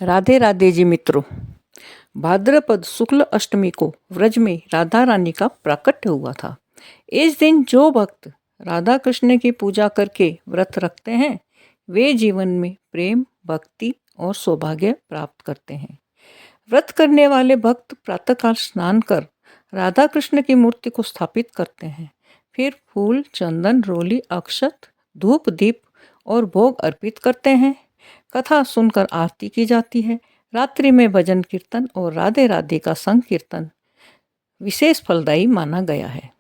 राधे राधे जी मित्रों। भाद्रपद शुक्ल अष्टमी को व्रज में राधा रानी का प्राकट्य हुआ था। इस दिन जो भक्त राधा कृष्ण की पूजा करके व्रत रखते हैं वे जीवन में प्रेम, भक्ति और सौभाग्य प्राप्त करते हैं। व्रत करने वाले भक्त प्रातःकाल स्नान कर राधा कृष्ण की मूर्ति को स्थापित करते हैं। फिर फूल, चंदन, रोली, अक्षत, धूप, दीप और भोग अर्पित करते हैं। कथा सुनकर आरती की जाती है। रात्रि में भजन कीर्तन और राधे राधे का संकीर्तन विशेष फलदायी माना गया है।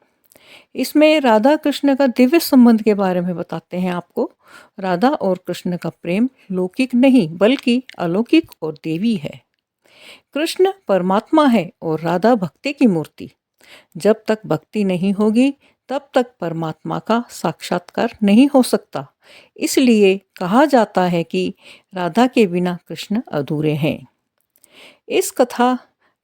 इसमें राधा कृष्ण का दिव्य संबंध के बारे में बताते हैं आपको। राधा और कृष्ण का प्रेम लौकिक नहीं बल्कि अलौकिक और देवी है। कृष्ण परमात्मा है और राधा भक्ति की मूर्ति। जब तक भक्ति नहीं होगी तब तक परमात्मा का साक्षात्कार नहीं हो सकता। इसलिए कहा जाता है कि राधा के बिना कृष्ण अधूरे हैं। इस कथा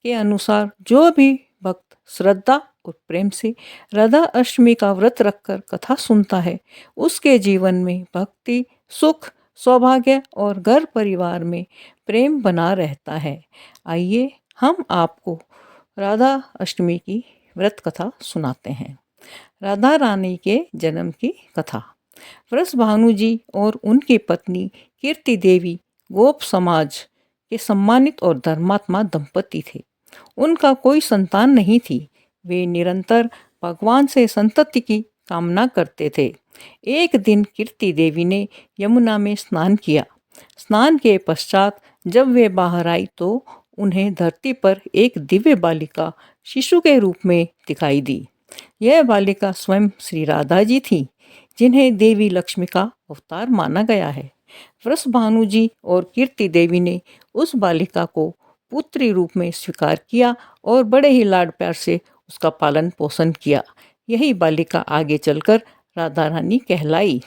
के अनुसार जो भी भक्त श्रद्धा और प्रेम से राधा अष्टमी का व्रत रखकर कथा सुनता है उसके जीवन में भक्ति, सुख, सौभाग्य और घर परिवार में प्रेम बना रहता है। आइए हम आपको राधा अष्टमी की व्रत कथा सुनाते हैं। राधा रानी के जन्म की कथा। वृषभानु जी और उनकी पत्नी कीर्ति देवी गोप समाज के सम्मानित और धर्मात्मा दंपति थे। उनका कोई संतान नहीं थी। वे निरंतर भगवान से संतति की कामना करते थे। एक दिन कीर्ति देवी ने यमुना में स्नान किया। स्नान के पश्चात जब वे बाहर आई तो उन्हें धरती पर एक दिव्य बालिका शिशु के रूप में दिखाई दी। यह बालिका स्वयं श्री राधा जी थी, जिन्हें देवी लक्ष्मी का अवतार माना गया है। वृषभानु जी और कीर्ति देवी ने उस बालिका को पुत्री रूप में स्वीकार किया और बड़े ही लाड प्यार से उसका पालन पोषण किया। यही बालिका आगे चलकर राधा रानी कहलाई।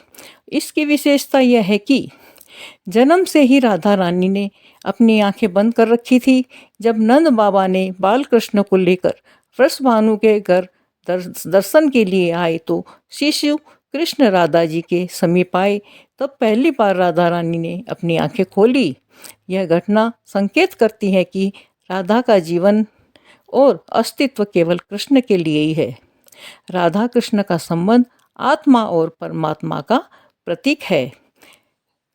इसकी विशेषता यह है कि जन्म से ही राधा रानी ने अपनी आंखें बंद कर रखी थी। जब नंद बाबा ने बाल कृष्ण को लेकर वृषभानु के घर दर्शन के लिए आए तो शिशु कृष्ण राधा जी के समीप आए। तब पहली बार राधा रानी ने अपनी आंखें खोली। यह घटना संकेत करती है कि राधा का जीवन और अस्तित्व केवल कृष्ण के लिए ही है। राधा कृष्ण का संबंध आत्मा और परमात्मा का प्रतीक है।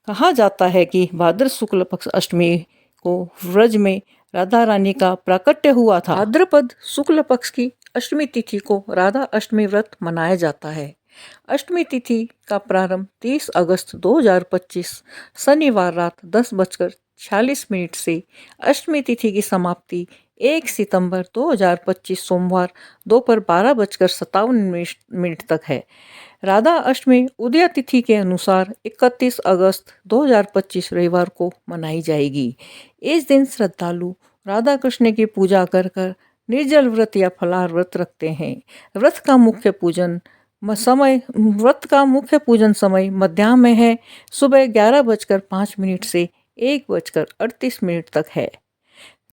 कहा जाता है कि भाद्र शुक्ल पक्ष अष्टमी को व्रज में राधा रानी का प्राकट्य हुआ था। भाद्रपद शुक्ल पक्ष की अष्टमी तिथि को राधा अष्टमी व्रत मनाया जाता है। अष्टमी तिथि का प्रारंभ 30 अगस्त 2025 शनिवार रात 10:46 से अष्टमी तिथि की समाप्ति 1 सितंबर 2025 सोमवार दोपहर 12:57 तक है। राधा अष्टमी उदय तिथि के अनुसार 31 अगस्त 2025 रविवार को मनाई जाएगी। इस दिन श्रद्धालु राधा कृष्ण की पूजा कर निर्जल व्रत या फलाहार व्रत रखते हैं। व्रत का मुख्य पूजन समय मध्याह्न में है। सुबह 11:05 से 1:38 तक है।